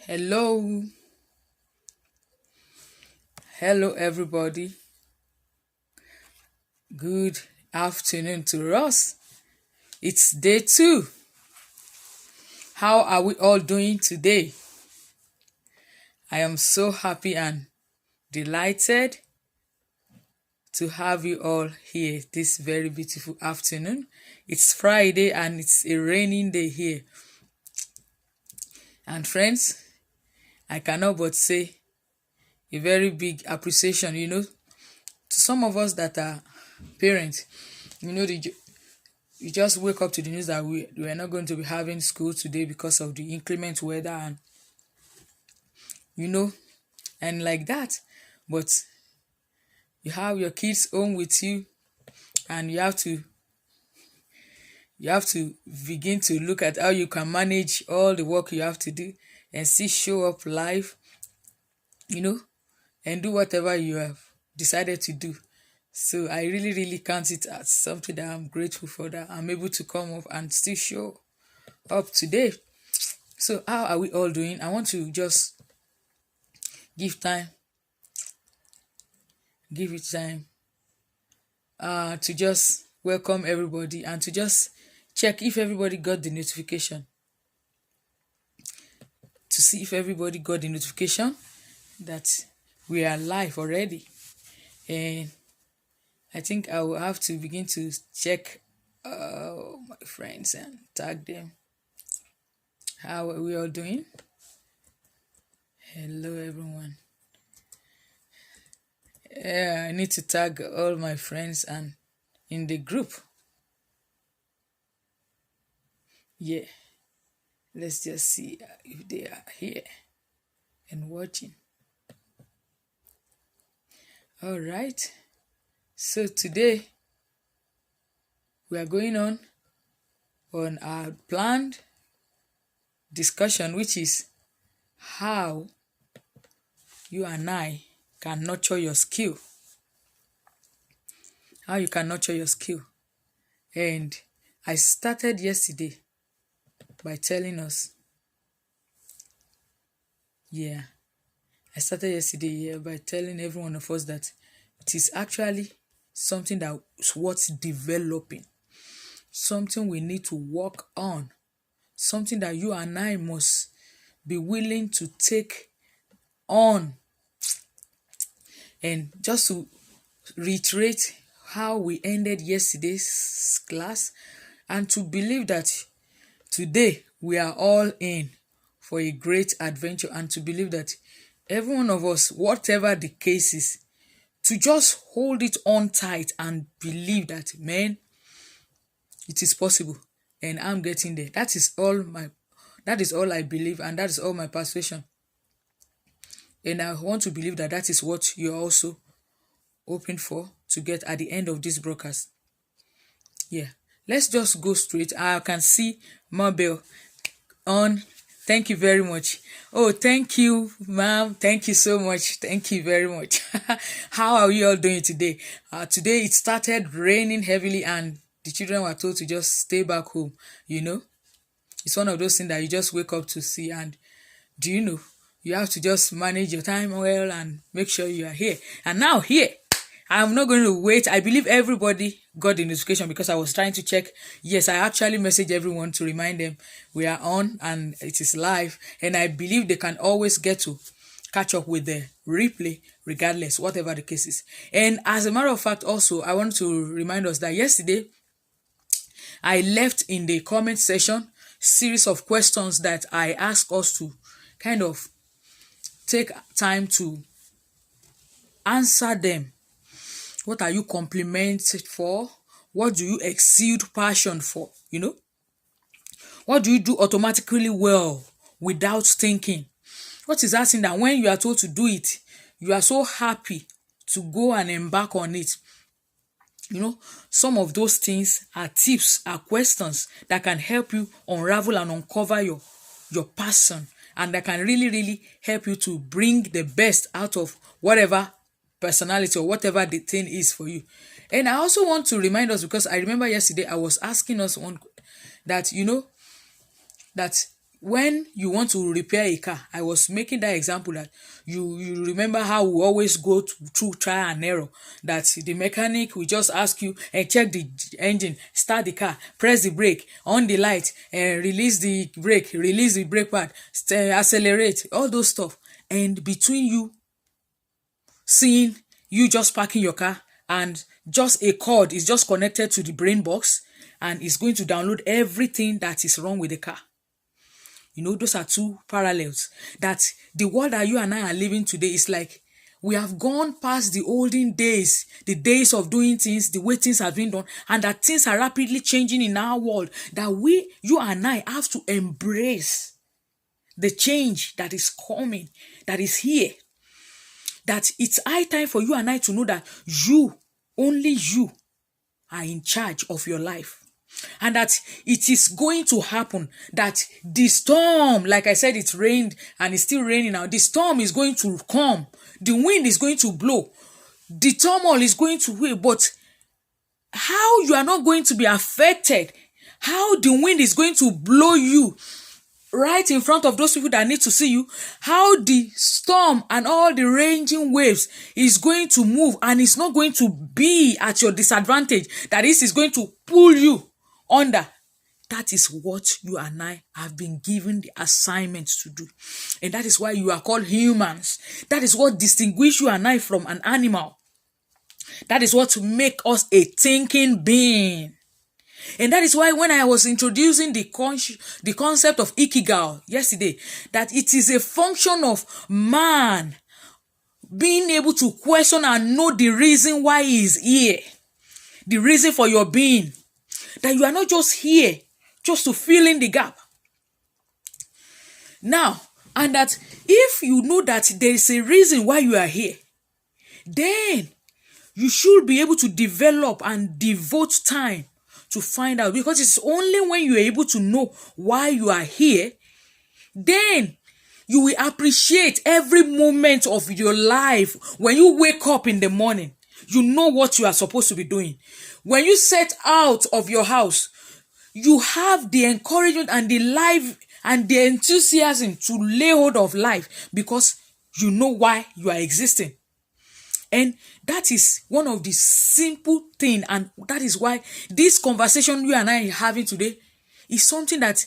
Hello, hello everybody. Good afternoon to us. It's day 2. How are we all doing today? I am so happy and delighted to have you all here this very beautiful afternoon. It's Friday and it's a raining day here. And friends, I cannot but say a very big appreciation, to some of us that are parents. You just wake up to the news that we are not going to be having school today because of the inclement weather and you know and like that. But you have your kids home with you, and you have to begin to look at how you can manage all the work you have to do and still show up live, you know and do whatever you have decided to do. So I really really count it as something that I'm grateful for, that I'm able to come up and still show up today. So how are we all doing? I want to just give time, give it time to just welcome everybody and to just check if everybody got the notification, to see if everybody got the notification that we are live already. And I think I will have to begin to check my friends and tag them. How are we all doing? Hello everyone. Yeah, I need to tag all my friends and in the group. Yeah, let's just see if they are here and watching. All right. So today we are going on our planned discussion, which is how you and I can nurture your skill. How you can nurture your skill. And I started yesterday by telling us, by telling every one of us that it is actually something that's worth developing, something we need to work on, something that you and I must be willing to take on. And just to reiterate how we ended yesterday's class, and to believe that today we are all in for a great adventure, and to believe that every one of us, whatever the case is, to just hold it on tight and believe that, man, it is possible and I'm getting there. That is all I believe, and that is all my persuasion. And I want to believe that that is what you're also hoping for to get at the end of this broadcast. Yeah, let's just go straight. I can see Mabel on. Thank you very much. Oh, thank you, ma'am. Thank you so much. Thank you very much. How are you all doing today? Today it started raining heavily and the children were told to just stay back home. It's one of those things that you just wake up to see, and do you have to just manage your time well and make sure you are here. And now here, I'm not going to wait. I believe everybody got the notification because I was trying to check. Yes, I actually messaged everyone to remind them we are on and it is live. And I believe they can always get to catch up with the replay regardless, whatever the case is. And as a matter of fact, also, I want to remind us that yesterday, I left in the comment section series of questions that I asked us to kind of take time to answer them. What are you complimented for? What do you exude passion for? What do you do automatically well without thinking? What is that thing that when you are told to do it, you are so happy to go and embark on it? Some of those things are tips, are questions that can help you unravel and uncover your passion, and that can really, really help you to bring the best out of whatever personality or whatever the thing is for you. And I also want to remind us, because I remember yesterday I was asking us one that that when you want to repair a car, I was making that example that you remember how we always go through trial and error, that the mechanic will just ask you and check the engine, start the car, press the brake, on the light, and release the brake pad, accelerate, all those stuff. And between you seeing you just parking your car and just a cord is just connected to the brain box and it's going to download everything that is wrong with the car. Those are two parallels. That the world that you and I are living today is like we have gone past the olden days, the days of doing things, the way things have been done, and that things are rapidly changing in our world, that you and I have to embrace the change that is coming, that is here. That it's high time for you and I to know that only you are in charge of your life. And that it is going to happen, that the storm, like I said, it rained and it's still raining now. The storm is going to come. The wind is going to blow. The turmoil is going to wait. But how you are not going to be affected, how the wind is going to blow you right in front of those people that need to see you, how the storm and all the raging waves is going to move and it's not going to be at your disadvantage, that is going to pull you under. That is what you and I have been given the assignment to do. And that is why you are called humans. That is what distinguishes you and I from an animal. That is what makes us a thinking being. And that is why when I was introducing the concept of Ikigai yesterday, that it is a function of man being able to question and know the reason why he is here. The reason for your being. That you are not just here just to fill in the gap. Now, and that if you know that there is a reason why you are here, then you should be able to develop and devote time to find out, because it's only when you are able to know why you are here, then you will appreciate every moment of your life. When you wake up in the morning, you know what you are supposed to be doing. When you set out of your house, you have the encouragement and the life and the enthusiasm to lay hold of life because you know why you are existing. And that is one of the simple things, and that is why this conversation you and I are having today is something that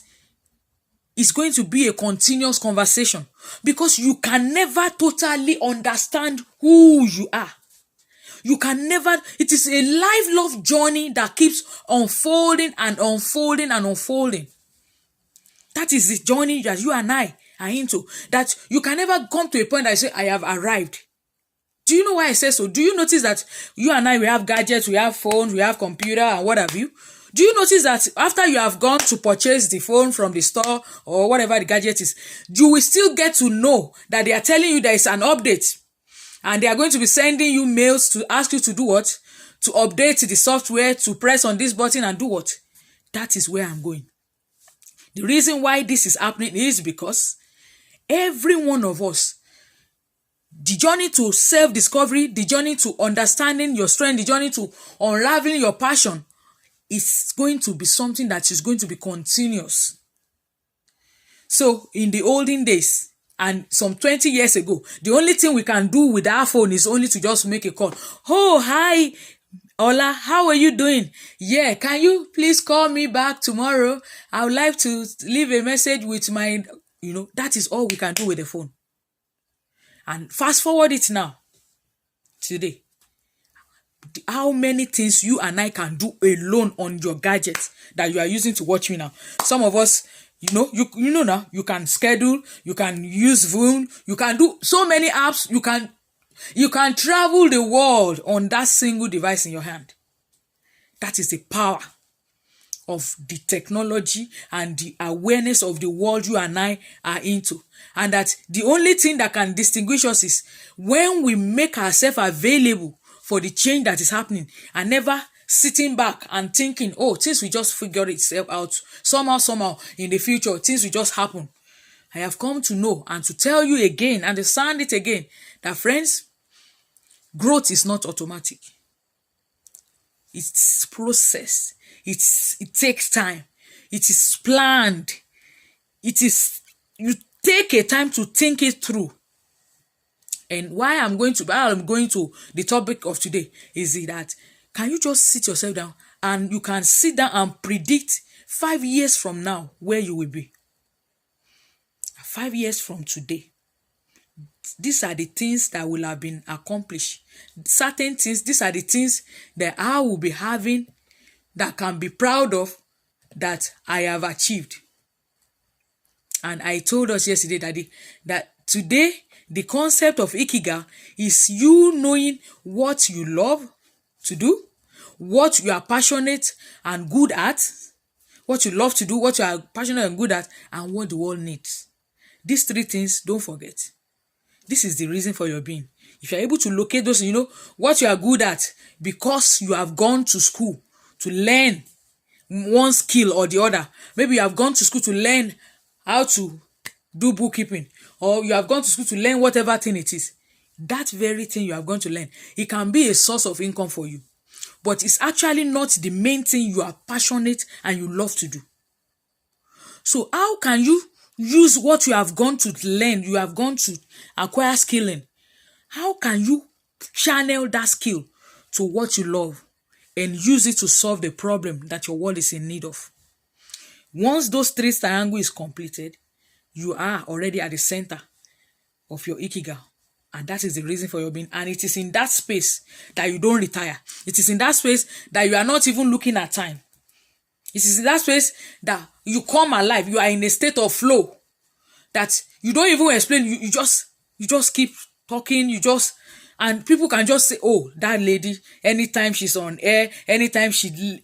is going to be a continuous conversation, because you can never totally understand who you are. You can never, it is a lifelong journey that keeps unfolding and unfolding and unfolding. That is the journey that you and I are into, that you can never come to a point that you say, I have arrived. Do you know why I say so? Do you notice that you and I, we have gadgets, we have phones, we have computer and what have you? Do you notice that after you have gone to purchase the phone from the store or whatever the gadget is, you will still get to know that they are telling you there is an update and they are going to be sending you mails to ask you to do what? To update the software, to press on this button and do what? That is where I'm going. The reason why this is happening is because every one of us, the journey to self-discovery, the journey to understanding your strength, the journey to unraveling your passion is going to be something that is going to be continuous. So in the olden days and some 20 years ago, the only thing we can do with our phone is only to just make a call. Oh, hi, Ola, how are you doing? Yeah, can you please call me back tomorrow? I would like to leave a message with my, that is all we can do with the phone. And fast forward it now, today. How many things you and I can do alone on your gadget that you are using to watch me now. Some of us, you know now, you can schedule, you can use Zoom, you can do so many apps, you can travel the world on that single device in your hand. That is the power of the technology and the awareness of the world you and I are into. And that the only thing that can distinguish us is when we make ourselves available for the change that is happening and never sitting back and thinking, oh, things will just figure itself out. Somehow in the future, things will just happen. I have come to know and to tell you again, understand it again, that friends, growth is not automatic. It's process. It takes time. It is planned. it is, you take a time to think it through. And why I'm going to the topic of today is that, can you just sit yourself down and you can sit down and predict 5 years from now where you will be? 5 years from today, these are the things that will have been accomplished. Certain things, these are the things that I will be having that can be proud of, that I have achieved. And I told us yesterday that today the concept of Ikigai is you knowing what you love to do, what you are passionate and good at, what you love to do, what you are passionate and good at, and what the world needs. These 3 things, don't forget. This is the reason for your being. If you're able to locate those, you know, what you are good at, because you have gone to school to learn one skill or the other. Maybe you have gone to school to learn how to do bookkeeping, or you have gone to school to learn whatever thing it is. That very thing you have gone to learn, it can be a source of income for you, but it's actually not the main thing you are passionate and you love to do. So how can you use what you have gone to learn, you have gone to acquire skilling? How can you channel that skill to what you love and use it to solve the problem that your world is in need of? Once those 3 triangles is completed, you are already at the center of your Ikigai. And that is the reason for your being. And it is in that space that you don't retire. It is in that space that you are not even looking at time. It is in that space that you come alive. You are in a state of flow that you don't even explain. You just keep talking. And people can just say, oh, that lady, anytime she's on air, anytime she,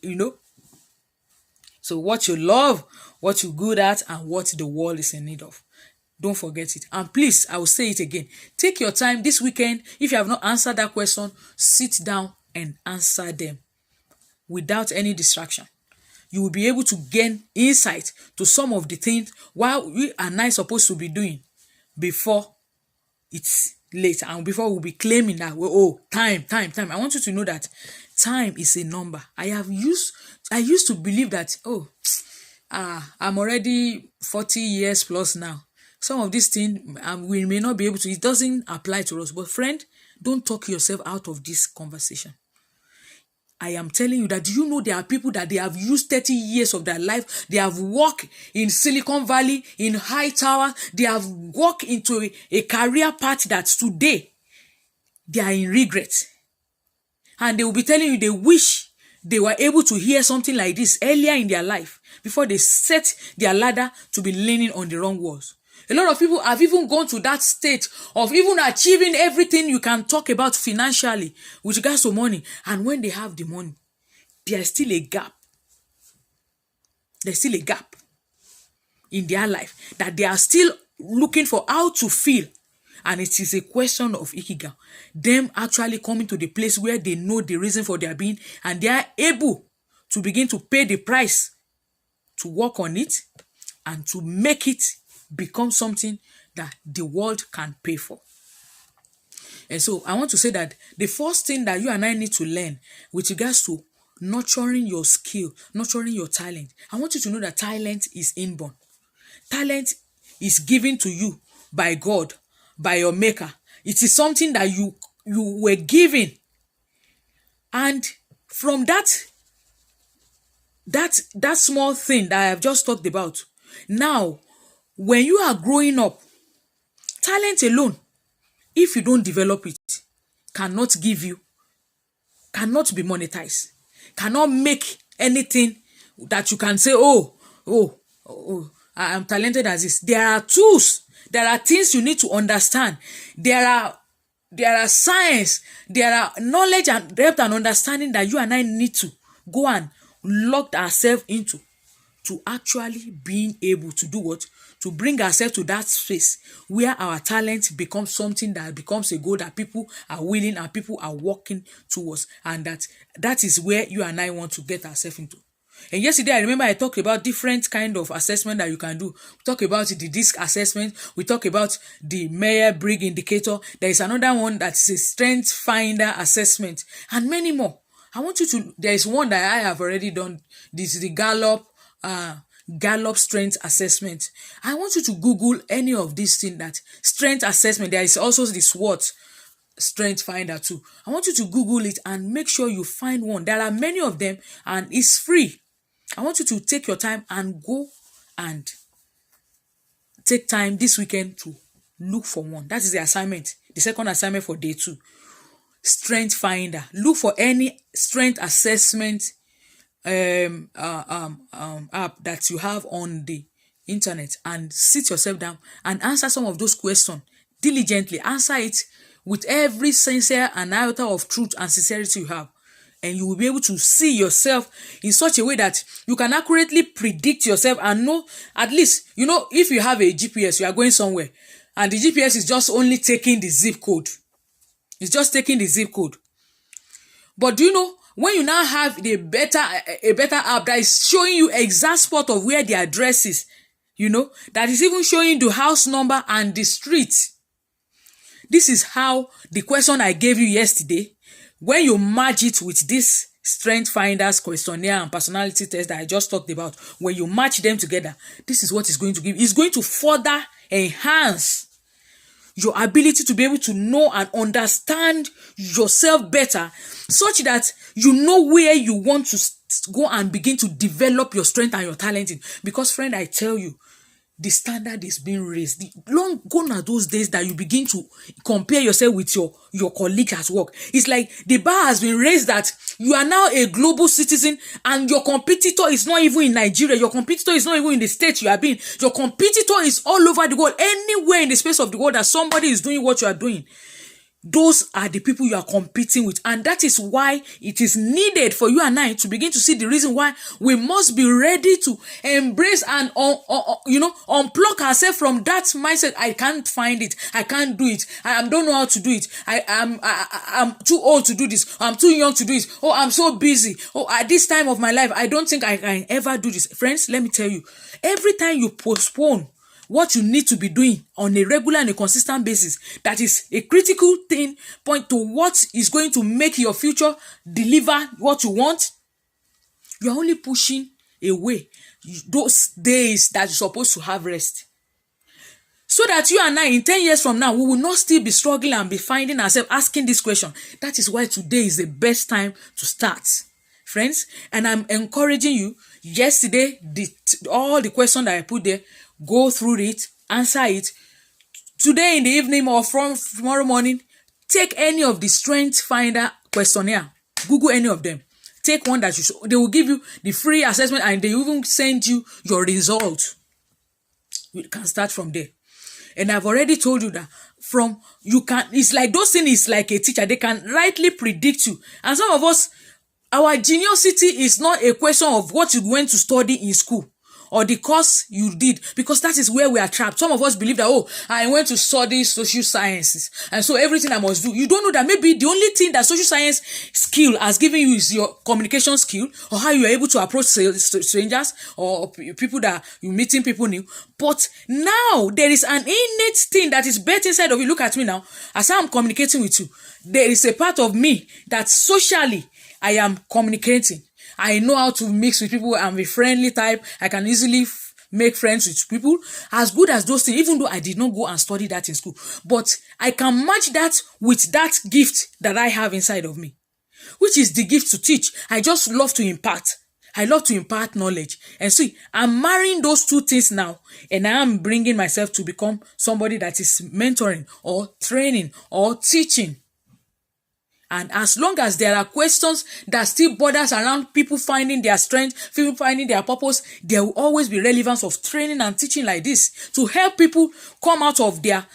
So what you love, what you're good at, and what the world is in need of. Don't forget it. And please, I will say it again. Take your time this weekend. If you have not answered that question, sit down and answer them without any distraction. You will be able to gain insight to some of the things what we are not supposed to be doing before it's late, and before we'll be claiming that, oh, time. I want you to know that time is a number. I used to believe that, I'm already 40 years plus now. Some of these things we may not be able to, it doesn't apply to us. But friend, don't talk yourself out of this conversation. I am telling you that, do you know there are people that they have used 30 years of their life, they have worked in Silicon Valley, in high tower, they have walked into a career path that today they are in regret. And they will be telling you they wish they were able to hear something like this earlier in their life before they set their ladder to be leaning on the wrong walls. A lot of people have even gone to that state of even achieving everything you can talk about financially with regards to money. And when they have the money, there's still a gap. There's still a gap in their life that they are still looking for how to feel. And it is a question of Ikigai. Them actually coming to the place where they know the reason for their being and they are able to begin to pay the price to work on it and to make it become something that the world can pay for. And so I want to say that the first thing that you and I need to learn with regards to nurturing your skill, nurturing your talent, I want you to know that talent is inborn. Talent is given to you by God, by your maker. It is something that you were given. And from that small thing that I have just talked about, now, when you are growing up, talent alone, if you don't develop it, cannot be monetized, cannot make anything that you can say, I am talented as this. There are tools, there are things you need to understand. There are science, there are knowledge and depth and understanding that you and I need to go and lock ourselves into, to actually being able to do what? To bring ourselves to that space where our talent becomes something that becomes a goal that people are willing and people are working towards. And that is where you and I want to get ourselves into. And yesterday, I remember I talked about different kind of assessment that you can do. We talk about the DISC assessment. We talk about the Myers-Briggs indicator. There is another one that is a strength finder assessment and many more. There is one that I have already done. This is the Gallup Gallup strength assessment. I want you to Google any of these things, that strength assessment. There is also the SWOT strength finder too. I want you to Google it and make sure you find one. There are many of them and it's free. I want you to take your time and go and take time this weekend to look for one. That is the assignment. The second assignment for day 2. Strength finder. Look for any strength assessment app that you have on the internet and sit yourself down and answer some of those questions diligently. Answer it with every sincere and iota of truth and sincerity you have, and you will be able to see yourself in such a way that you can accurately predict yourself and know, at least, if you have a GPS, you are going somewhere and the GPS is just only taking the zip code. It's just taking the zip code. But do you know, when you now have a better app that is showing you exact spot of where the address is, that is even showing the house number and the street. This is how the question I gave you yesterday, when you merge it with this strength finders questionnaire and personality test that I just talked about, when you match them together, this is what it's going to give. It's going to further enhance your ability to be able to know and understand yourself better, such that you know where you want to go and begin to develop your strength and your talent in. Because friend, I tell you, the standard is being raised. Long gone are those days that you begin to compare yourself with your colleague at work. It's like the bar has been raised that you are now a global citizen and your competitor is not even in Nigeria. Your competitor is not even in the state you are in. Your competitor is all over the world. Anywhere in the space of the world that somebody is doing what you are doing. Those are the people you are competing with. And that is why it is needed for you and I to begin to see the reason why we must be ready to embrace and, unplug ourselves from that mindset. I can't find it. I can't do it. I don't know how to do it. I'm too old to do this. I'm too young to do it. Oh, I'm so busy. Oh, at this time of my life, I don't think I can ever do this. Friends, let me tell you, every time you postpone what you need to be doing on a regular and a consistent basis, that is a critical point to what is going to make your future deliver what you want, you are only pushing away those days that you're supposed to have rest. So that you and I, in 10 years from now, we will not still be struggling and be finding ourselves asking this question. That is why today is the best time to start, friends. And I'm encouraging you, yesterday, all the questions that I put there, go through it, answer it. Today in the evening or from tomorrow morning, take any of the strength finder questionnaire. Google any of them. Take one that they will give you the free assessment and they even send you your result. You can start from there. And I've already told you that it's like those things is like a teacher. They can rightly predict you. And some of us, our geniusity is not a question of what you went to study in school or the course you did, because that is where we are trapped. Some of us believe that, I went to study social sciences, and so everything I must do. You don't know that maybe the only thing that social science skill has given you is your communication skill, or how you are able to approach strangers or people that you're meeting people new. But now there is an innate thing that is built inside of you. Look at me now. As I'm communicating with you, there is a part of me that socially I am communicating. I know how to mix with people. I'm a friendly type. I can easily make friends with people. As good as those things, even though I did not go and study that in school. But I can match that with that gift that I have inside of me, which is the gift to teach. I just love to impart. I love to impart knowledge. And see, I'm marrying those two things now. And I am bringing myself to become somebody that is mentoring or training or teaching. And as long as there are questions that still borders around people finding their strength, people finding their purpose, there will always be relevance of training and teaching like this to help people come out of their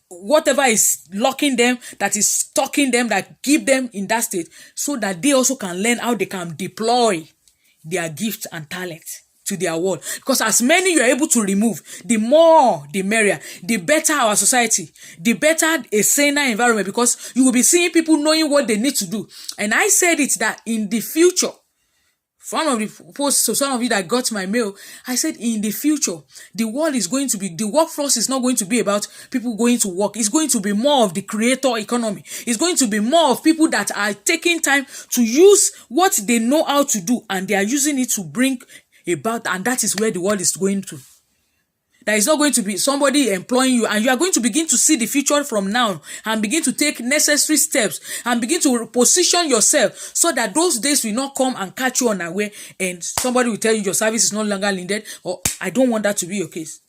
whatever is locking them, that is stalking them, that keep them in that state, so that they also can learn how they can deploy their gifts and talent to their world. Because as many you are able to remove, the more, the merrier, the better our society, the better a saner environment, because you will be seeing people knowing what they need to do. And I said it that in the future, one of the posts, so some of you that got my mail, I said in the future, the world is going to be, the workforce is not going to be about people going to work. It's going to be more of the creator economy. It's going to be more of people that are taking time to use what they know how to do, and they are using it to bring about, and that is where the world is going to. There is not going to be somebody employing you, and you are going to begin to see the future from now and begin to take necessary steps and begin to position yourself so that those days will not come and catch you unaware and somebody will tell you your service is no longer needed. Or I don't want that to be your case.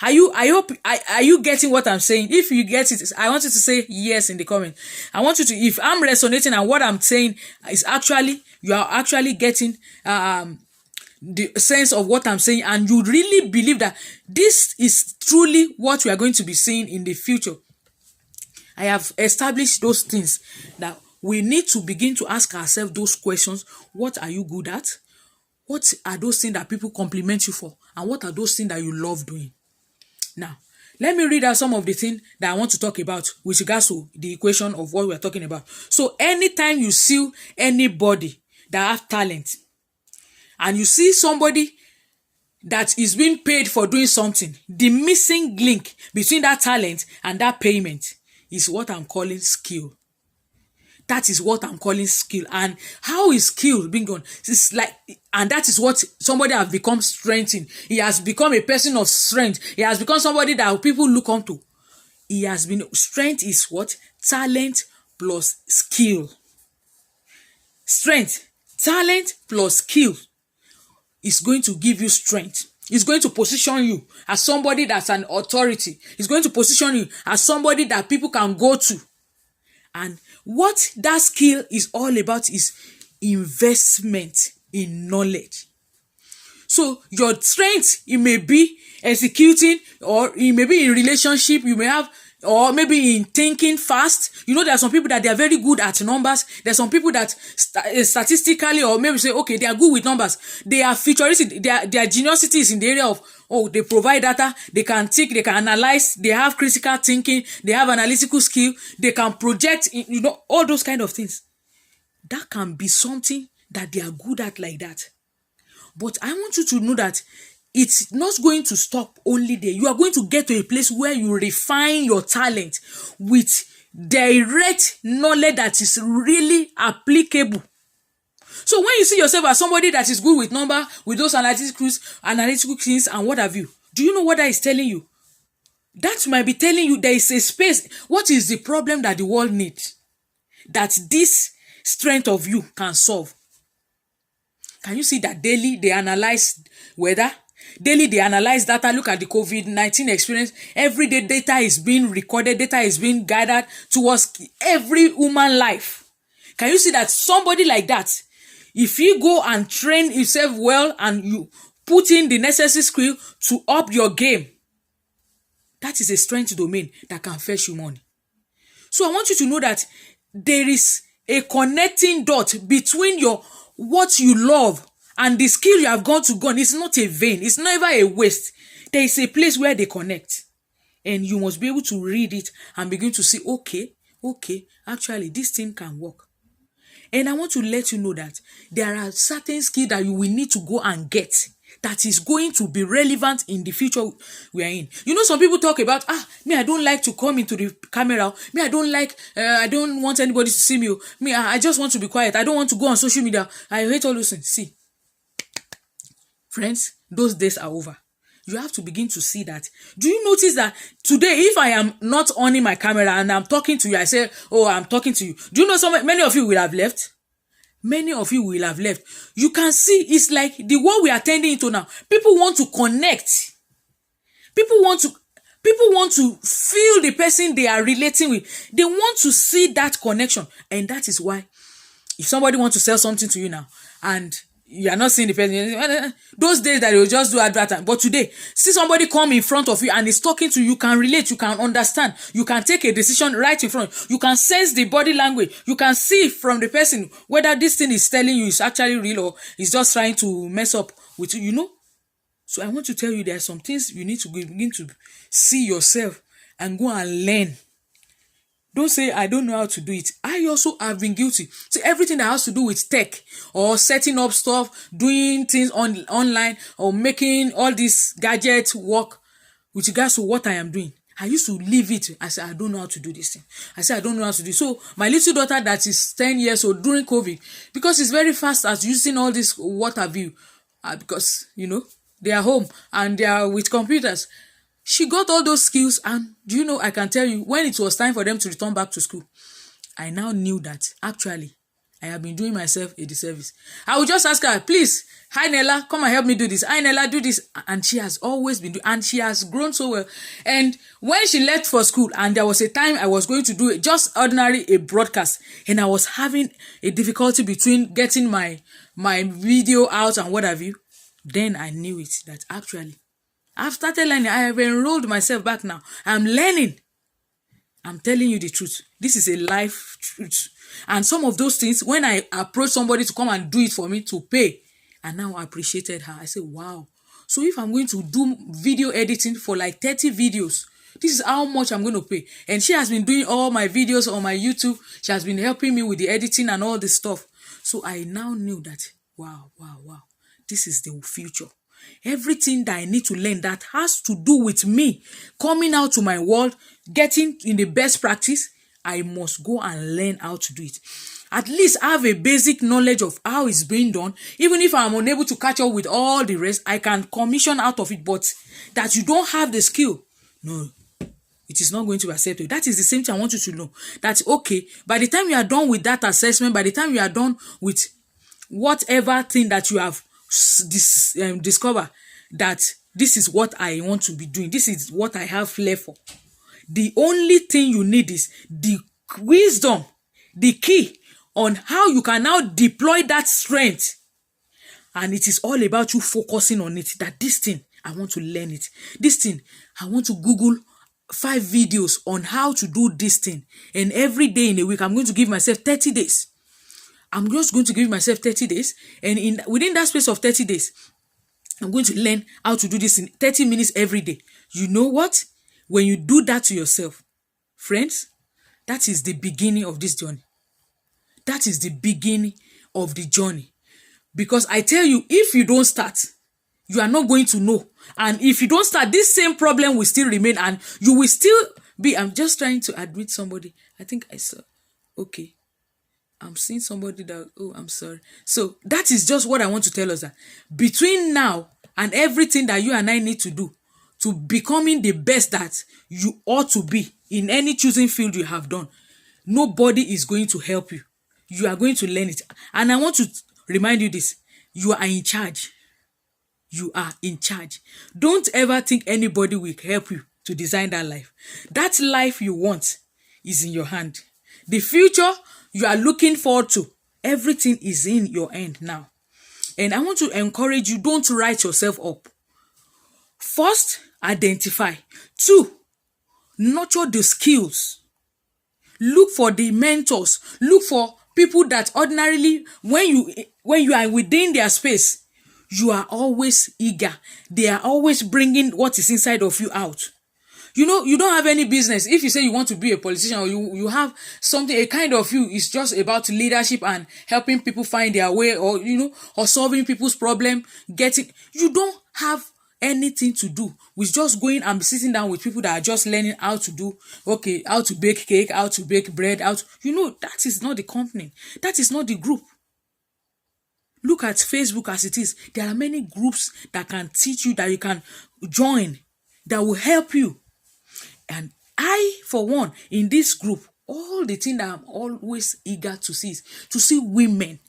Are you getting what I'm saying? If you get it, I want you to say yes in the comment. I want you to, if I'm resonating and what I'm saying is actually, you are actually getting the sense of what I'm saying, and you really believe that this is truly what we are going to be seeing in the future. I have established those things that we need to begin to ask ourselves those questions. What are you good at? What are those things that people compliment you for? And what are those things that you love doing? Now, let me read out some of the things that I want to talk about with regards to the equation of what we're talking about. So anytime you see anybody that have talent, and you see somebody that is being paid for doing something, the missing link between that talent and that payment is what I'm calling skill. That is what I'm calling skill. And how is skill being done? It's like, and that is what somebody has become strength in. He has become a person of strength. He has become somebody that people look up to. He has been, strength is what? Talent plus skill. Strength, talent plus skill is going to give you strength. It's going to position you as somebody that's an authority. It's going to position you as somebody that people can go to. And what that skill is all about is investment in knowledge. So your strength, it may be executing, or it may be in relationship, you may have, or maybe in thinking fast. You know, there are some people that they are very good at numbers. There are some people that statistically, or maybe say, okay, they are good with numbers. They are futuristic. Their geniusity is in the area of, they provide data, they can think, they can analyze, they have critical thinking, they have analytical skill, they can project, all those kind of things. That can be something that they are good at like that. But I want you to know that it's not going to stop only there. You are going to get to a place where you refine your talent with direct knowledge that is really applicable. So when you see yourself as somebody that is good with number, with those analytical things and what have you, do you know what that is telling you? That might be telling you there is a space. What is the problem that the world needs that this strength of you can solve? Can you see that daily they analyze weather? Daily they analyze data. Look at the COVID-19 experience. Every day data is being recorded. Data is being gathered towards every human life. Can you see that somebody like that, if you go and train yourself well and you put in the necessary skill to up your game, that is a strength domain that can fetch you money. So I want you to know that there is a connecting dot between what you love and the skill you have gone to go. It's not a vain. It's never a waste. There is a place where they connect. And you must be able to read it and begin to see, okay, actually this thing can work. And I want to let you know that there are certain skills that you will need to go and get that is going to be relevant in the future we are in. You know, some people talk about, I don't like to come into the camera. I don't want anybody to see me. I just want to be quiet. I don't want to go on social media. I hate all those things. See, friends, those days are over. You have to begin to see that. Do you notice that today, if I am not on my camera and I'm talking to you, I say, I'm talking to you. Do you know many of you will have left? Many of you will have left. You can see it's like the world we are tending into now. People want to connect. People want to feel the person they are relating with. They want to see that connection. And that is why if somebody wants to sell something to you now and you are not seeing the person, those days that they will just do advertising. But today, see somebody come in front of you and is talking to you, you can relate, you can understand, you can take a decision right in front. You can sense the body language. You can see from the person whether this thing is telling you is actually real or is just trying to mess up with you, So I want to tell you there are some things you need to begin to see yourself and go and learn. Don't say, I don't know how to do it. I also have been guilty. See, everything that has to do with tech or setting up stuff, doing things online or making all this gadget work with regards to what I am doing. I used to leave it. I said, I don't know how to do this thing. I said, I don't know how to do it. So my little daughter that is 10 years old during COVID, because it's very fast at using all this, what have you, because, they are home and they are with computers. She got all those skills, and I can tell you, when it was time for them to return back to school, I now knew that actually I have been doing myself a disservice. I would just ask her, please, hi Nella, come and help me do this. Hi Nella, do this. And she has always been doing, and she has grown so well. And when she left for school, and there was a time I was going to do just ordinary a broadcast, and I was having a difficulty between getting my video out and what have you, then I knew it, that actually I've started learning. I have enrolled myself back now. I'm learning. I'm telling you the truth. This is a life truth. And some of those things, when I approach somebody to come and do it for me to pay, and now I appreciated her. I say, wow. So if I'm going to do video editing for like 30 videos, this is how much I'm going to pay. And she has been doing all my videos on my YouTube. She has been helping me with the editing and all this stuff. So I now knew that, wow. This is the future. Everything that I need to learn that has to do with me coming out to my world, getting in the best practice, I must go and learn how to do it. At least have a basic knowledge of how it's being done. Even if I'm unable to catch up with all the rest, I can commission out of it. But that you don't have the skill, no, it is not going to be accepted. That is the same thing I want you to know. That's okay. By the time you are done with that assessment, by the time you are done with whatever thing that you have discover, that this is what I want to be doing, this is what I have flair for, the only thing you need is the wisdom, the key on how you can now deploy that strength. And it is all about you focusing on it, that this thing, I want to learn it. This thing, I want to Google 5 videos on how to do this thing. And every day in a week, I'm going to give myself 30 days. I'm just going to give myself 30 days. And within that space of 30 days, I'm going to learn how to do this in 30 minutes every day. You know what? When you do that to yourself, friends, that is the beginning of this journey. That is the beginning of the journey. Because I tell you, if you don't start, you are not going to know. And if you don't start, this same problem will still remain, and you will still be. I'm just trying to admit somebody. I think I saw. Okay. I'm seeing somebody that, I'm sorry. So that is just what I want to tell us, that between now and everything that you and I need to do to becoming the best that you ought to be in any choosing field you have done, nobody is going to help you. You are going to learn it. And I want to remind you this. You are in charge. You are in charge. Don't ever think anybody will help you to design that life. That life you want is in your hand. The future you are looking forward to, everything is in your hand now. And I want to encourage you, don't write yourself up. First, identify. 2, nurture the skills. Look for the mentors. Look for people that ordinarily, when you are within their space, you are always eager. They are always bringing what is inside of you out. You don't have any business. If you say you want to be a politician, or you have something, a kind of you is just about leadership and helping people find their way, or or solving people's problem, you don't have anything to do with just going and sitting down with people that are just learning how to bake cake, how to bake bread, that is not the company. That is not the group. Look at Facebook as it is. There are many groups that can teach you, that you can join, that will help you. And I, for one, in this group, all the thing that I'm always eager to see is to see women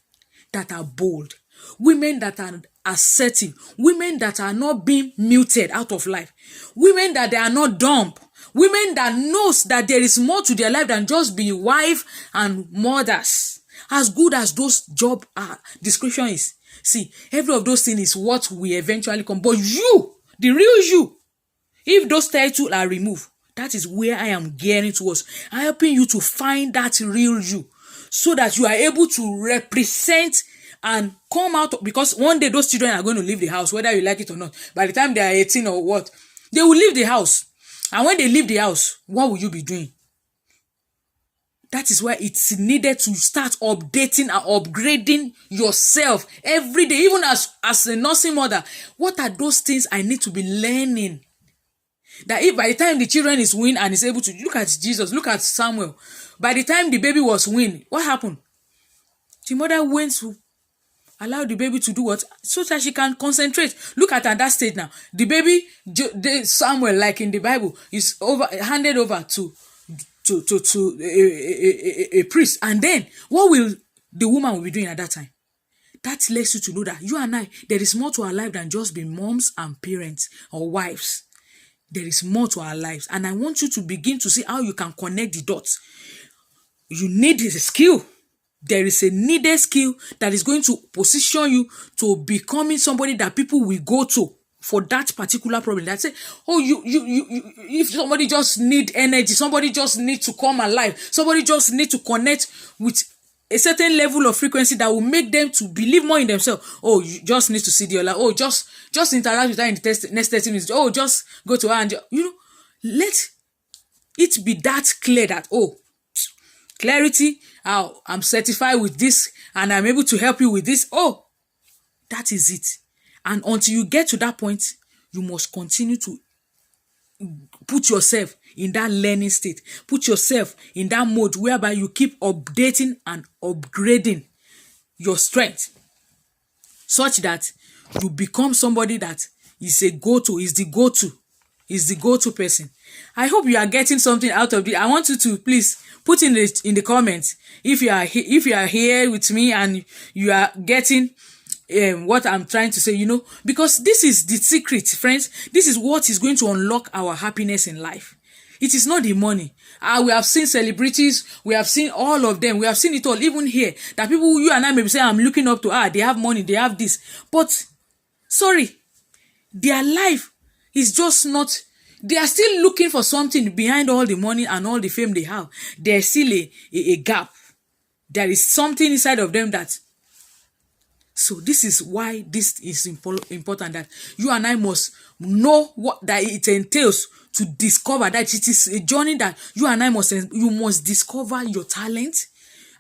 that are bold, women that are assertive, women that are not being muted out of life, women that they are not dumb, women that knows that there is more to their life than just being wife and mothers. As good as those job description is, see, every of those things is what we eventually come. But you, the real you, if those titles are removed, that is where I am gearing towards. I'm helping you to find that real you, so that you are able to represent and come out. Because one day those children are going to leave the house, whether you like it or not. By the time they are 18 or what, they will leave the house. And when they leave the house, what will you be doing? That is why it's needed to start updating and upgrading yourself every day. Even as a nursing mother, what are those things I need to be learning? That if by the time the children is weaned and is able to, look at Jesus, look at Samuel. By the time the baby was weaned, what happened? The mother went to Allow the baby to do what? So that she can concentrate. Look at that stage now. The baby, Samuel, like in the Bible, is handed over to a priest. And then what will the woman will be doing at that time? That lets you to know that you and I, there is more to our life than just being moms and parents or wives. There is more to our lives. And I want you to begin to see how you can connect the dots. You need a skill. There is a needed skill that is going to position you to becoming somebody that people will go to for that particular problem. That say, oh, you if somebody just need energy, somebody just need to come alive, somebody just need to connect with a certain level of frequency that will make them to believe more in themselves. Oh, you just need to see the other. Oh, just interact with her in the next 30 minutes. Oh, just go to her and let it be that clear that, oh, clarity, I'm certified with this and I'm able to help you with this. Oh, that is it. And until you get to that point, you must continue to put yourself in that learning state. Put yourself in that mode whereby you keep updating and upgrading your strength such that you become somebody that is the go-to person. I hope you are getting something out of it. I want you to please put in the comments if you are here with me and you are getting what I'm trying to say, because this is the secret, friends. This is what is going to unlock our happiness in life. It is not the money. We have seen celebrities, we have seen all of them, we have seen it all, even here, that people, you and I may be saying, I'm looking up to, they have money, they have this. But, sorry, their life is just not, they are still looking for something behind all the money and all the fame they have. There's still a gap. There is something inside of them that. So this is why this is important, that you and I must know what that it entails to discover that it is a journey that you and I you must discover your talent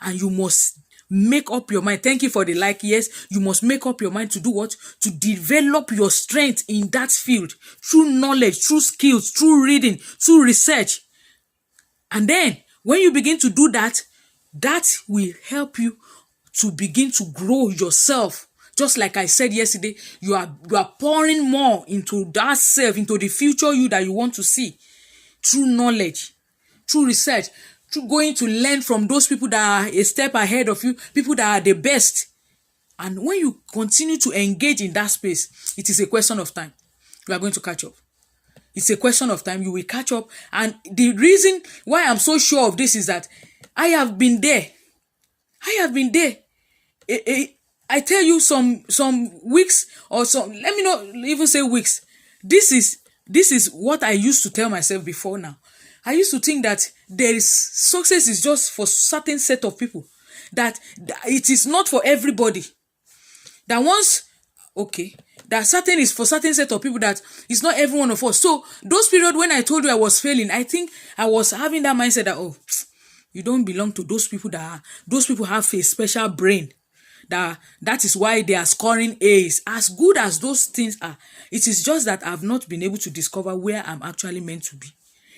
and you must make up your mind. Thank you for the like. Yes, you must make up your mind to do what? To develop your strength in that field through knowledge, through skills, through reading, through research. And then when you begin to do that, that will help you to begin to grow yourself. Just like I said yesterday, you are pouring more into that self, into the future you that you want to see through knowledge, through research, through going to learn from those people that are a step ahead of you, people that are the best. And when you continue to engage in that space, it is a question of time. You are going to catch up. It's a question of time. You will catch up. And the reason why I'm so sure of this is that I have been there. I tell you some weeks or some, let me not even say weeks. This is what I used to tell myself before now. I used to think that success is just for certain set of people. That it is not for everybody. That that certain is for certain set of people, that it's not every one of us. So those periods when I told you I was failing, I think I was having that mindset that, you don't belong to those people those people have a special brain. That is why they are scoring A's. As good as those things are, it is just that I've not been able to discover where I'm actually meant to be.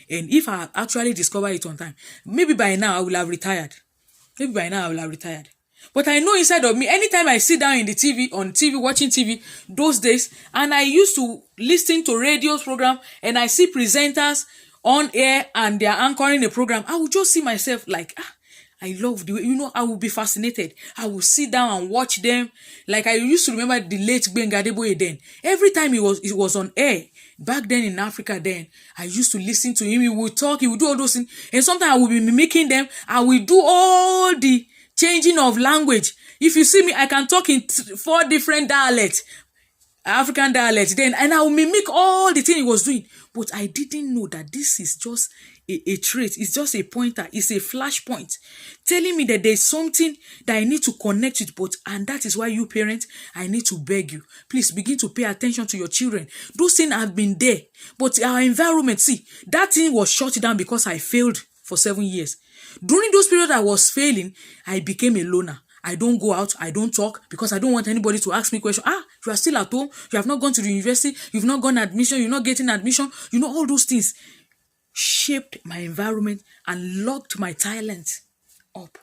And if I actually discover it on time, maybe by now I will have retired. But I know inside of me, anytime I sit down on TV, watching TV, those days, and I used to listen to radio program, and I see presenters on air and they are anchoring a program, I will just see myself like, I love the way, I will be fascinated. I will sit down and watch them. Like I used to remember the late Gbenga Adeboye then. Every time it was on air, back then in Africa then, I used to listen to him. He would talk, he would do all those things. And sometimes I will be mimicking them. I will do all the changing of language. If you see me, I can talk in 4 different dialects. African dialect then, and I will mimic all the thing he was doing. But I didn't know that this is just a trait. It's just a pointer. It's a flashpoint telling me that there's something that I need to connect with. And that is why you parents, I need to beg you, please begin to pay attention to your children. Those things have been there, but our environment, see, that thing was shut down because I failed for 7 years. During those periods I was failing, I became a loner. I don't go out, I don't talk because I don't want anybody to ask me questions. You are still at home, you have not gone to the university, you've not gotten admission, you're not getting admission. All those things shaped my environment and locked my talent up.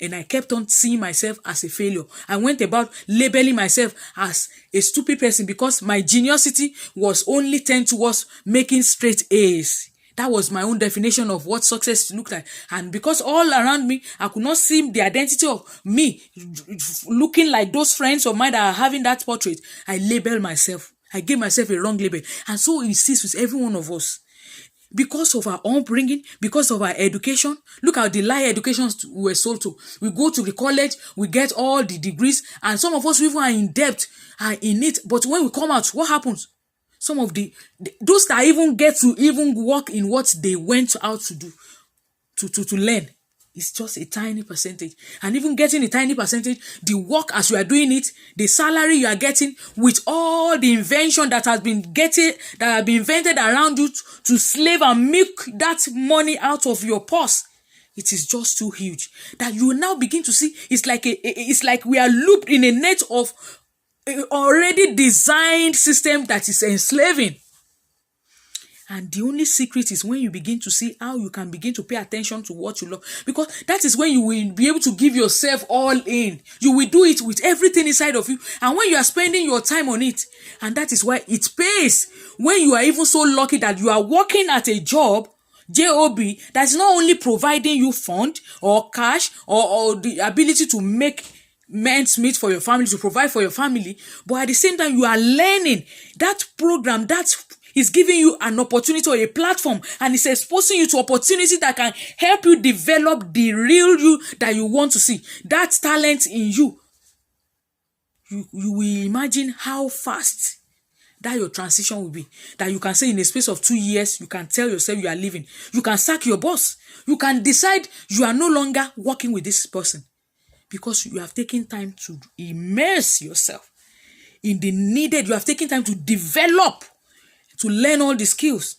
And I kept on seeing myself as a failure. I went about labeling myself as a stupid person because my geniusity was only turned towards making straight A's. That was my own definition of what success looked like. And because all around me, I could not see the identity of me looking like those friends of mine that are having that portrait, I labeled myself. I gave myself a wrong label. And so it is with every one of us. Because of our upbringing, because of our education. Look at the lie educations we were sold to. We go to the college, we get all the degrees, and some of us even are in debt, are in it. But when we come out, what happens? Some of those that even get to even work in what they went out to do, to learn, it's just a tiny percentage. And even getting a tiny percentage, the work as you are doing it, the salary you are getting, with all the invention that have been invented around you to slave and milk that money out of your purse, it is just too huge that you will now begin to see. It's like we are looped in a net of already designed system that is enslaving. And the only secret is when you begin to see how you can begin to pay attention to what you love. Because that is when you will be able to give yourself all in. You will do it with everything inside of you. And when you are spending your time on it, and that is why it pays. When you are even so lucky that you are working at a job, job, that is not only providing you fund or cash or the ability to make ends meet for your family, to provide for your family, but at the same time you are learning. That program, that is giving you an opportunity or a platform, and it's exposing you to opportunity that can help you develop the real you that you want to see. That talent in you. You will imagine how fast that your transition will be. That you can say in a space of 2 years, you can tell yourself you are leaving. You can sack your boss. You can decide you are no longer working with this person because you have taken time to immerse yourself in the needed. You have taken time to develop, to learn all the skills.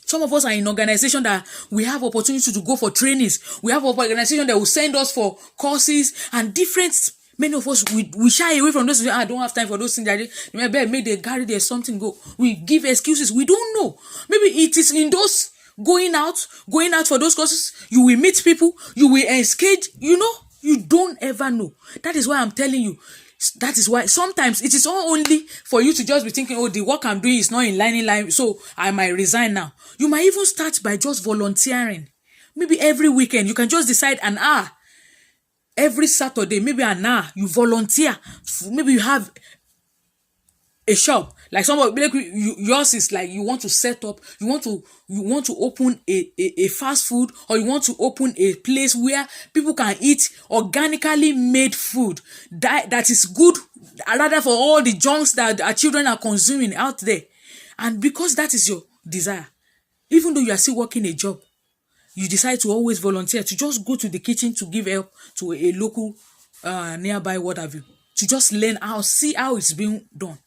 Some of us are in organization that we have opportunity to go for trainings. We have organization that will send us for courses and different. Many of us, we shy away from those. I don't have time for those things. Maybe they carry their something go. We give excuses. We don't know. Maybe it is in those going out for those courses. You will meet people. You will engage. You don't ever know. That is why I'm telling you. That is why sometimes it is not only for you to just be thinking, oh, the work I'm doing is not in line, so I might resign now. You might even start by just volunteering. Maybe every weekend, you can just decide an hour. Every Saturday, maybe an hour, you volunteer. Maybe you have a shop. Like somebody, like yours is like you want to set up, you want to open a fast food, or you want to open a place where people can eat organically made food that is good, rather for all the junks that our children are consuming out there. And because that is your desire, even though you are still working a job, you decide to always volunteer, to just go to the kitchen to give help to a local nearby, what have you, to just learn see how it's being done.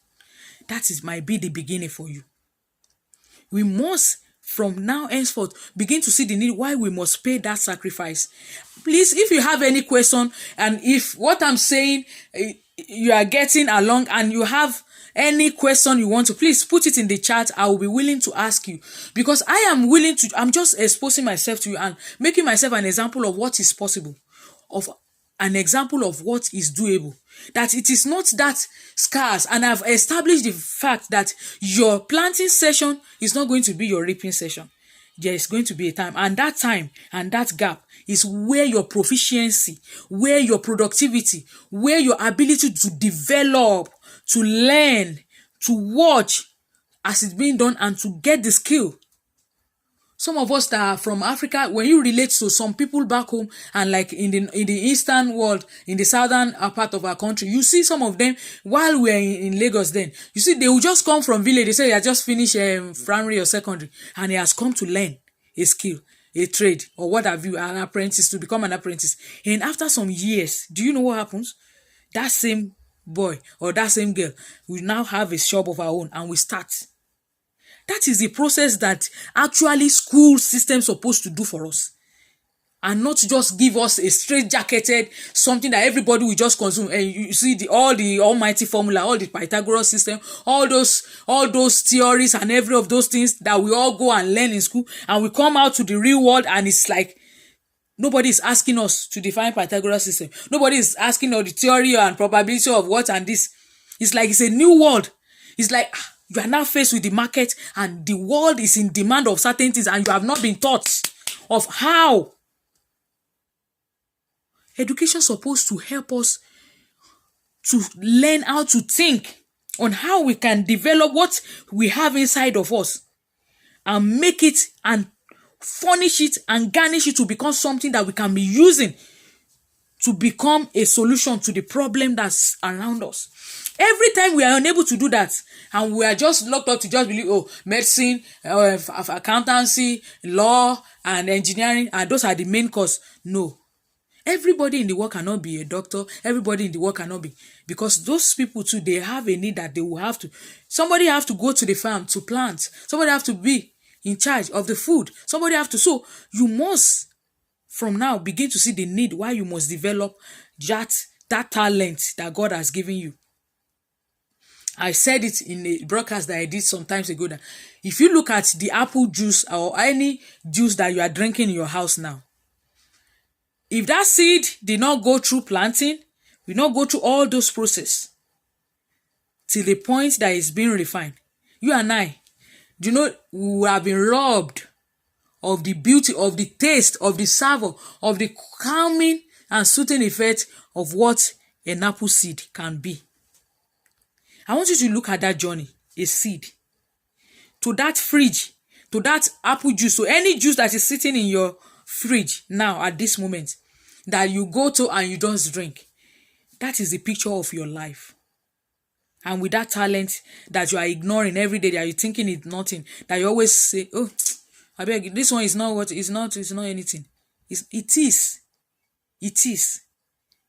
That might be the beginning for you. We must, from now henceforth, begin to see the need why we must pay that sacrifice. Please, if you have any question, and if what I'm saying, you are getting along, and you have any question you want to, please put it in the chat. I will be willing to ask you, because I'm just exposing myself to you and making myself an example of what is possible, of an example of what is doable. That it is not that scarce, and I've established the fact that your planting session is not going to be your reaping session. There is going to be a time, and that time and that gap is where your proficiency, where your productivity, where your ability to develop, to learn, to watch as it's being done, and to get the skill. Some of us that are from Africa, when you relate to some people back home, and like in the eastern world, in the southern part of our country, you see some of them, while we're in Lagos then, you see they will just come from village. They say they just finished primary or secondary, and he has come to learn a skill, a trade, or what have you, an apprentice, to become an apprentice. And after some years, do you know what happens? That same boy or that same girl will now have a shop of our own, and we start. That is the process that actually school system supposed to do for us, and not just give us a straight-jacketed something that everybody will just consume. And you see all the almighty formula, all the Pythagoras system, all those theories, and every of those things that we all go and learn in school, and we come out to the real world, and it's like Nobody is asking us to define Pythagoras system. Nobody is asking us the theory and probability of what and this. It's like it's a new world. It's like you are now faced with the market and the world is in demand of certain things and you have not been taught of how. Education is supposed to help us to learn how to think on how we can develop what we have inside of us and make it and furnish it and garnish it to become something that we can be using to become a solution to the problem that's around us. Every time we are unable to do that and we are just locked up to just believe, medicine, accountancy, law, and engineering, and those are the main cause. No. Everybody in the world cannot be a doctor. Everybody in the world cannot be. Because those people too, they have a need that they will have to. Somebody have to go to the farm to plant. Somebody have to be in charge of the food. Somebody have to. So you must, from now, begin to see the need why you must develop that talent that God has given you. I said it in a broadcast that I did some times ago that if you look at the apple juice or any juice that you are drinking in your house now, if that seed did not go through planting, will not go through all those processes till the point that it's being refined, you and I, do you know, we have been robbed of the beauty, of the taste, of the savor, of the calming and soothing effect of what an apple seed can be. I want you to look at that journey, a seed, to that fridge, to that apple juice, so any juice that is sitting in your fridge now at this moment that you go to and you don't drink. That is the picture of your life. And with that talent that you are ignoring every day, that you're thinking it's nothing, that you always say, I beg, this one is not what, it's not anything. It is.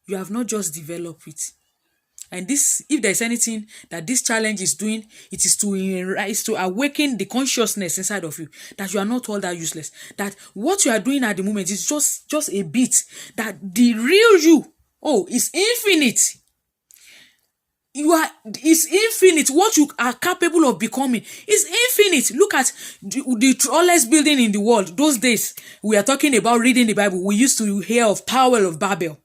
You have not just developed it. And this, if there's anything that this challenge is doing, it is to awaken the consciousness inside of you that you are not all that useless. That what you are doing at the moment is just a bit. That the real you, is infinite. It's infinite. What you are capable of becoming is infinite. Look at the tallest building in the world. Those days, we are talking about reading the Bible. We used to hear of Tower of Babel.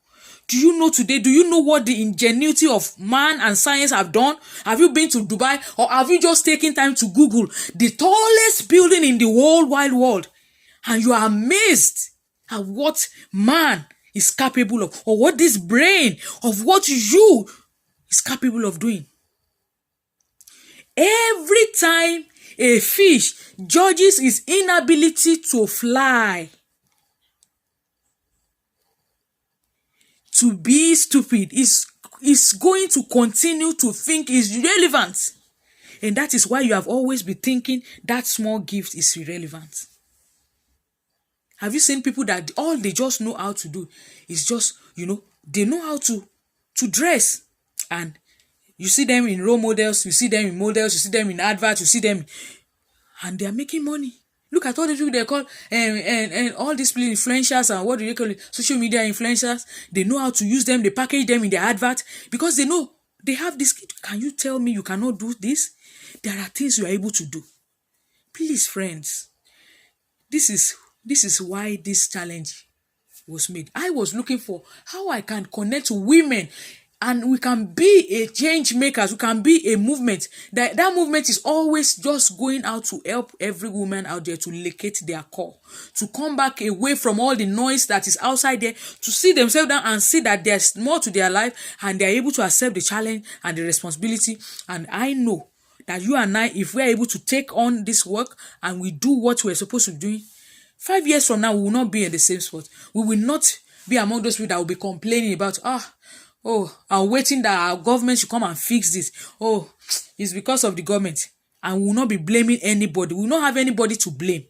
Do you know today? Do you know what the ingenuity of man and science have done? Have you been to Dubai, or have you just taken time to Google the tallest building in the whole wide world? And you are amazed at what man is capable of, or what this brain of what you is capable of doing. Every time a fish judges its inability to fly, to be stupid, is going to continue to think is irrelevant. And that is why you have always been thinking that small gift is irrelevant. Have you seen people that all they just know how to do is just, they know how to dress. And you see them in role models, you see them in models, you see them in adverts, you see them, and they are making money. Look at all the people they call and all these people influencers, and what do they call it? Social media influencers. They know how to use them. They package them in their advert because they know they have this. Can you tell me you cannot do this? There are things you are able to do. Please, friends, this is why this challenge was made. I was looking for how I can connect to women. And we can be a change makers. We can be a movement. That movement is always just going out to help every woman out there to locate their core, to come back away from all the noise that is outside there, to see themselves down and see that there's more to their life, and they're able to accept the challenge and the responsibility. And I know that you and I, if we're able to take on this work and we do what we're supposed to do, 5 years from now, we will not be in the same spot. We will not be among those people that will be complaining about, I'm waiting that our government should come and fix this. It's because of the government. And we will not be blaming anybody. We will not have anybody to blame.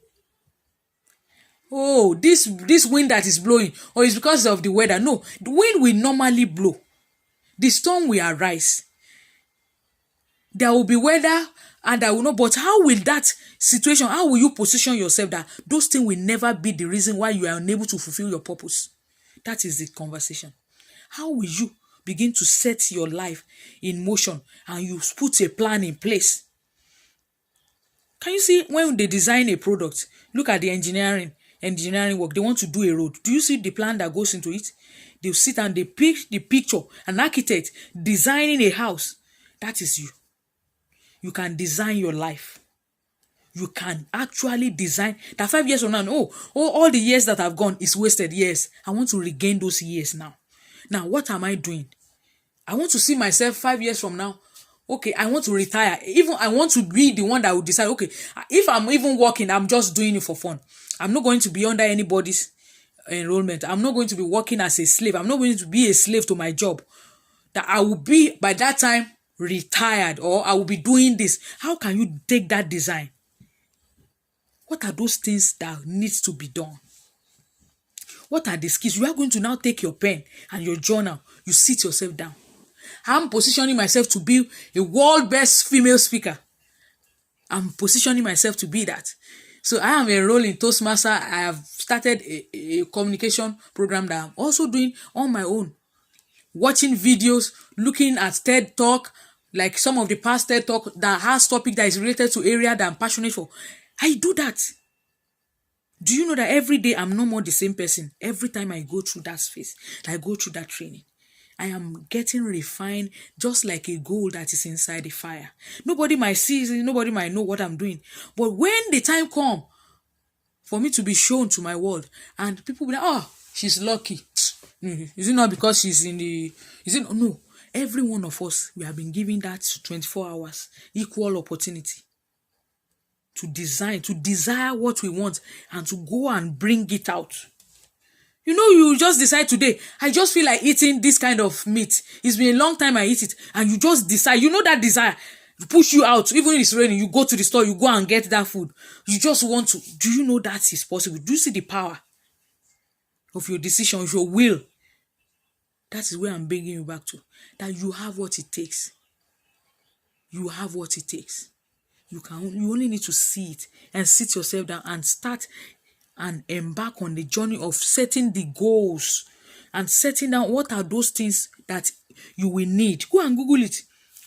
This wind that is blowing, it's because of the weather. No, the wind will normally blow. The storm will arise. There will be weather and I will not. But how will that situation, how will you position yourself that those things will never be the reason why you are unable to fulfill your purpose? That is the conversation. How will you begin to set your life in motion and you put a plan in place? Can you see when they design a product, look at the engineering engineering work, they want to do a road. Do you see the plan that goes into it? They'll sit and they pick the picture. An architect designing a house. That is you. You can design your life. You can actually design that 5 years from now. All the years that have gone is wasted. Yes, I want to regain those years now. Now, what am I doing? I want to see myself 5 years from now. Okay, I want to retire. Even I want to be the one that will decide, okay, if I'm even working, I'm just doing it for fun. I'm not going to be under anybody's enrollment. I'm not going to be working as a slave. I'm not going to be a slave to my job. That I will be, by that time, retired, or I will be doing this. How can you take that design? What are those things that needs to be done? What are the skills? You are going to now take your pen and your journal. You sit yourself down. I'm positioning myself to be a world best female speaker. I'm positioning myself to be that. So I am enrolled in Toastmaster. I have started a communication program that I'm also doing on my own. Watching videos, looking at TED Talk, like some of the past TED Talk that has topic that is related to area that I'm passionate for. I do that. Do you know that every day I'm no more the same person? Every time I go through that space, I go through that training, I am getting refined just like a gold that is inside the fire. Nobody might see it, nobody might know what I'm doing. But when the time comes for me to be shown to my world, and people will be like, oh, she's lucky. Is it not because she's in the... No. Every one of us, we have been given that 24 hours, equal opportunity to design, to desire what we want, and to go and bring it out. You just decide today, I just feel like eating this kind of meat. It's been a long time I eat it. And you just decide, that desire push you out. Even if it's raining, you go to the store, you go and get that food. You just want to. Do you know that is possible? Do you see the power of your decision, of your will? That is where I'm bringing you back to. That you have what it takes. You have what it takes. You only need to see it and sit yourself down and start and embark on the journey of setting the goals and setting down what are those things that you will need. Go and Google it.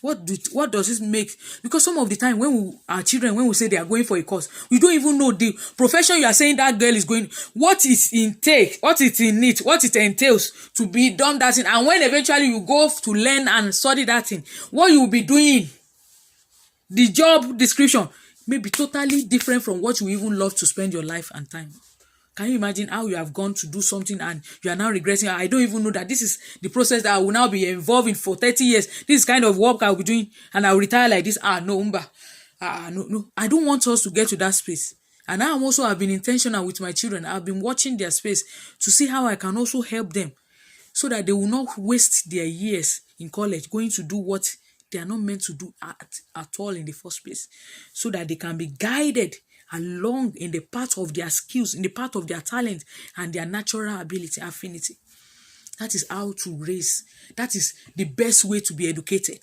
What does this make? Because some of the time when our children, when we say they are going for a course, we don't even know the profession you are saying that girl is going, what it intake, what it in it, what it entails to be done that thing. And when eventually you go to learn and study that thing, what you will be doing, the job description may be totally different from what you even love to spend your life and time. Can you imagine how you have gone to do something and you are now regretting? I don't even know that this is the process that I will now be involved in for 30 years. This is kind of work I will be doing and I will retire like this. No, no. I don't want us to get to that space. And I also have been intentional with my children. I've been watching their space to see how I can also help them so that they will not waste their years in college going to do what they are not meant to do at all in the first place, so that they can be guided along in the path of their skills, in the path of their talent and their natural ability, affinity. That is how to raise. That is the best way to be educated.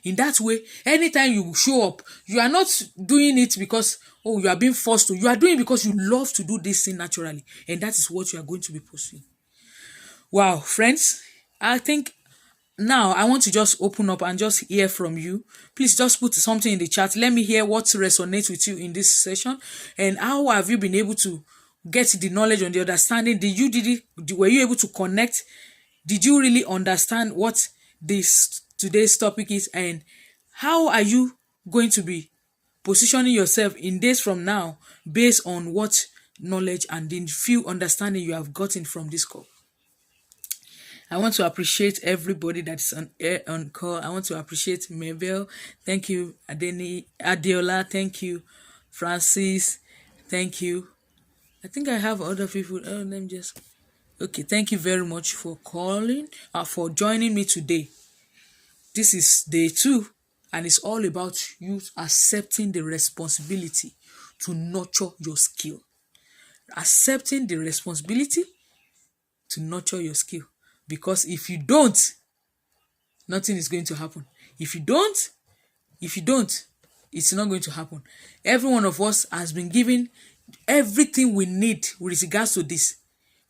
In that way, anytime you show up, you are not doing it because, you are being forced to. You are doing it because you love to do this thing naturally. And that is what you are going to be pursuing. Wow, friends, I think now I want to just open up and just hear from you. Please just put something in the chat. Let me hear what resonates with you in this session. And how have you been able to get the knowledge and the understanding? Were you able to connect? Did you really understand what today's topic is? And how are you going to be positioning yourself in days from now based on what knowledge and the few understanding you have gotten from this call? I want to appreciate everybody that's on call. I want to appreciate Mabel. Thank you, Adeola. Thank you, Francis. Thank you. I think I have other people. Let me just... Okay, thank you very much for calling, for joining me today. This is day 2, and it's all about you accepting the responsibility to nurture your skill. Accepting the responsibility to nurture your skill. Because if you don't, nothing is going to happen. If you don't, it's not going to happen. Every one of us has been given everything we need with regards to this.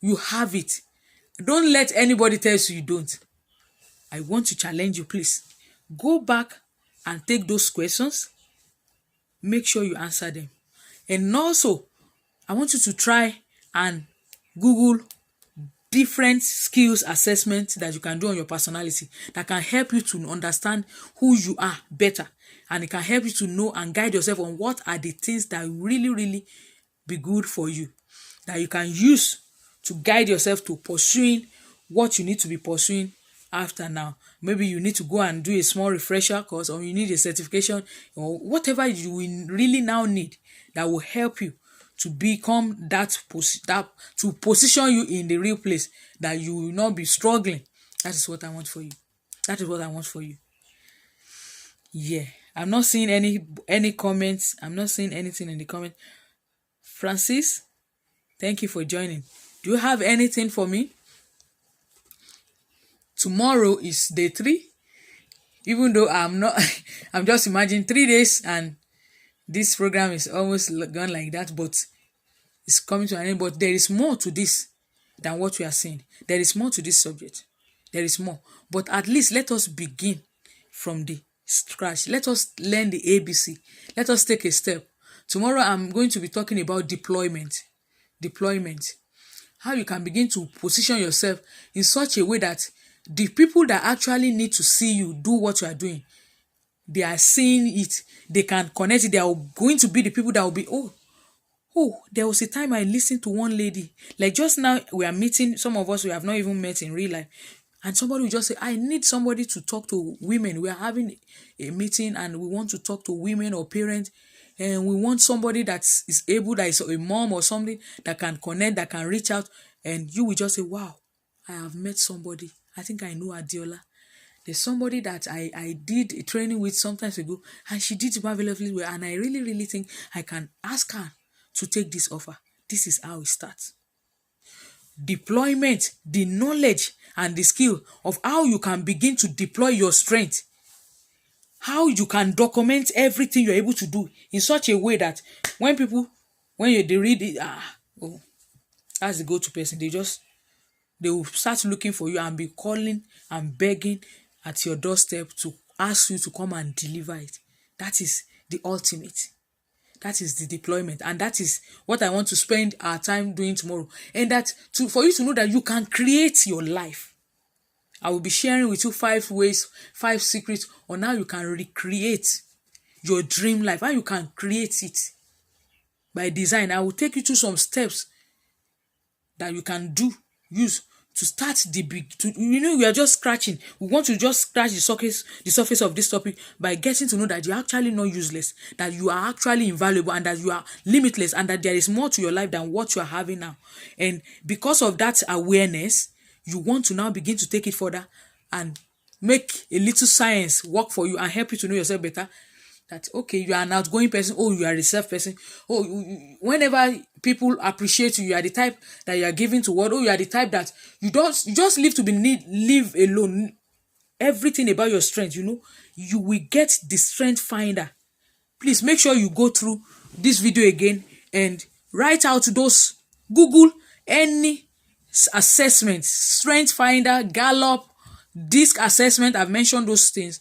You have it. Don't let anybody tell you don't. I want to challenge you, please. Go back and take those questions. Make sure you answer them. And also, I want you to try and Google different skills assessments that you can do on your personality that can help you to understand who you are better, and it can help you to know and guide yourself on what are the things that really be good for you, that you can use to guide yourself to pursuing what you need to be pursuing after now. Maybe you need to go and do a small refresher course, or you need a certification, or whatever you will really now need that will help you to become that to position you in the real place, that you will not be struggling. That is what I want for you. That is what I want for you. Yeah, I'm not seeing any comments. I'm not seeing anything in the comment. Francis, thank you for joining. Do you have anything for me? Tomorrow is day 3. Even though I'm not, I'm just imagining 3 days and this program is almost gone like that, but it's coming to an end. But there is more to this than what we are seeing. There is more to this subject. There is more. But at least let us begin from the scratch. Let us learn the ABC. Let us take a step. Tomorrow I'm going to be talking about deployment. How you can begin to position yourself in such a way that the people that actually need to see you do what you are doing, they are seeing it, they can connect it. They are going to be the people that will be, there was a time I listened to one lady, like just now we are meeting, some of us we have not even met in real life, and somebody will just say, I need somebody to talk to women. We are having a meeting and we want to talk to women or parents, and we want somebody that is able, that is a mom or something that can connect, that can reach out, and you will just say, wow, I have met somebody. I think I know Adiola. There's somebody that I did a training with some time ago, and she did marvelously well, and I really think I can ask her to take this offer. This is how it starts. Deployment, the knowledge and the skill of how you can begin to deploy your strength, how you can document everything you're able to do in such a way that when they read it, that's the go-to person, they will start looking for you and be calling and begging at your doorstep to ask you to come and deliver it. That is the ultimate. That is the deployment, and that is what I want to spend our time doing tomorrow. And that for you to know that you can create your life. I will be sharing with you 5 ways, 5 secrets on how you can recreate your dream life, how you can create it by design. I will take you through some steps that you can use to start we are just scratching. We want to just scratch the surface of this topic by getting to know that you're actually not useless, that you are actually invaluable, and that you are limitless, and that there is more to your life than what you are having now. And because of that awareness, you want to now begin to take it further and make a little science work for you and help you to know yourself better. That okay, you are an outgoing person, you are a reserved person, whenever people appreciate you, you are the type that you are giving to what, you are the type that you just live to be live alone. Everything about your strength, you will get the strength finder. Please make sure you go through this video again and write out those, Google any assessment, strength finder, Gallup, DISC assessment. I've mentioned those things.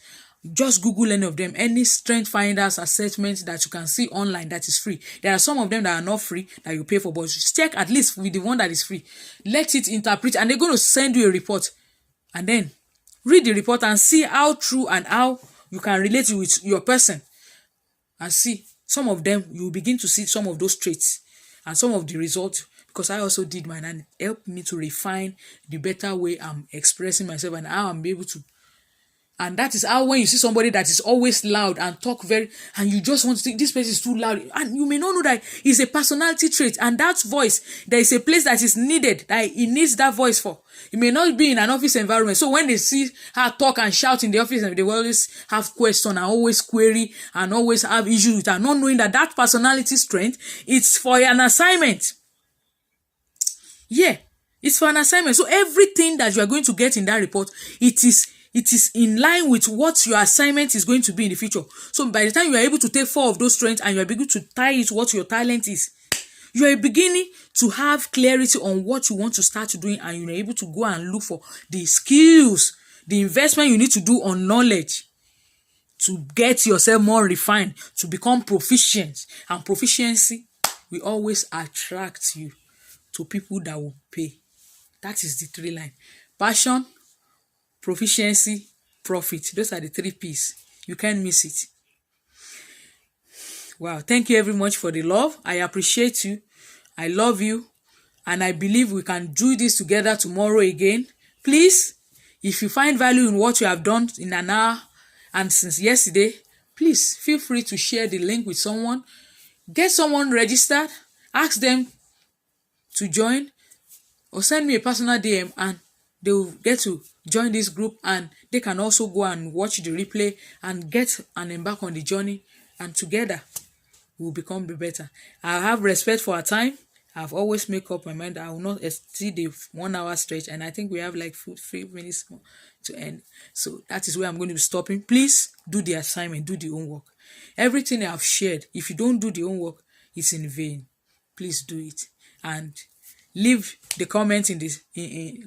Just Google any of them, any strength finders assessment that you can see online that is free. There are some of them that are not free that you pay for, but check at least with the one that is free. Let it interpret, and they're going to send you a report, and then read the report and see how true and how you can relate with your person, and see some of them. You will begin to see some of those traits and some of the results, because I also did mine, and it helped me to refine the better way I'm expressing myself and how I'm able to. And that is how, when you see somebody that is always loud and and you just want to think this person is too loud, and you may not know that it's a personality trait, and that voice, there is a place that is needed, that he needs that voice for. It may not be in an office environment. So when they see her talk and shout in the office, they will always have questions and always query and always have issues with her, not knowing that personality strength, it's for an assignment. Yeah, it's for an assignment. So everything that you are going to get in that report, it is in line with what your assignment is going to be in the future. So by the time you are able to take 4 of those strengths and you are beginning to tie it to what your talent is, you are beginning to have clarity on what you want to start doing, and you are able to go and look for the skills, the investment you need to do on knowledge to get yourself more refined, to become proficient. And proficiency will always attract you. to people that will pay. That is the 3 line. Passion, proficiency, profit. Those are the 3 P's. You can't miss it. Wow. Thank you very much for the love. I appreciate you. I love you. And I believe we can do this together tomorrow again. Please, if you find value in what you have done in an hour and since yesterday, please feel free to share the link with someone. Get someone registered. Ask them to join or send me a personal DM and they will get to join this group, and they can also go and watch the replay and get and embark on the journey, and together we'll become better. I have respect for our time. I've always make up my mind I will not exceed the 1 hour stretch, and I think we have like 3 minutes more to end. So that is where I'm going to be stopping. Please do the assignment, do the homework. Everything I've shared, if you don't do the homework, it's in vain. Please do it. And leave the comment in this,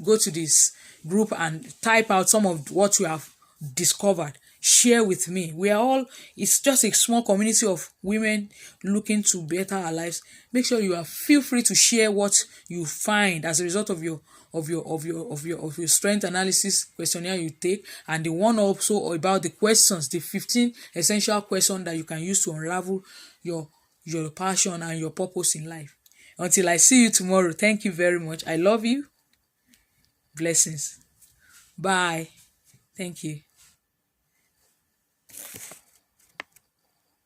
go to this group and type out some of what you have discovered. Share with me. We are all, it's just a small community of women looking to better our lives. Make sure you feel free to share what you find as a result of your strength analysis questionnaire you take, and the one also about the questions, the 15 essential questions that you can use to unravel your passion and your purpose in life. Until I see you tomorrow, thank you very much. I love you. Blessings. Bye. Thank you.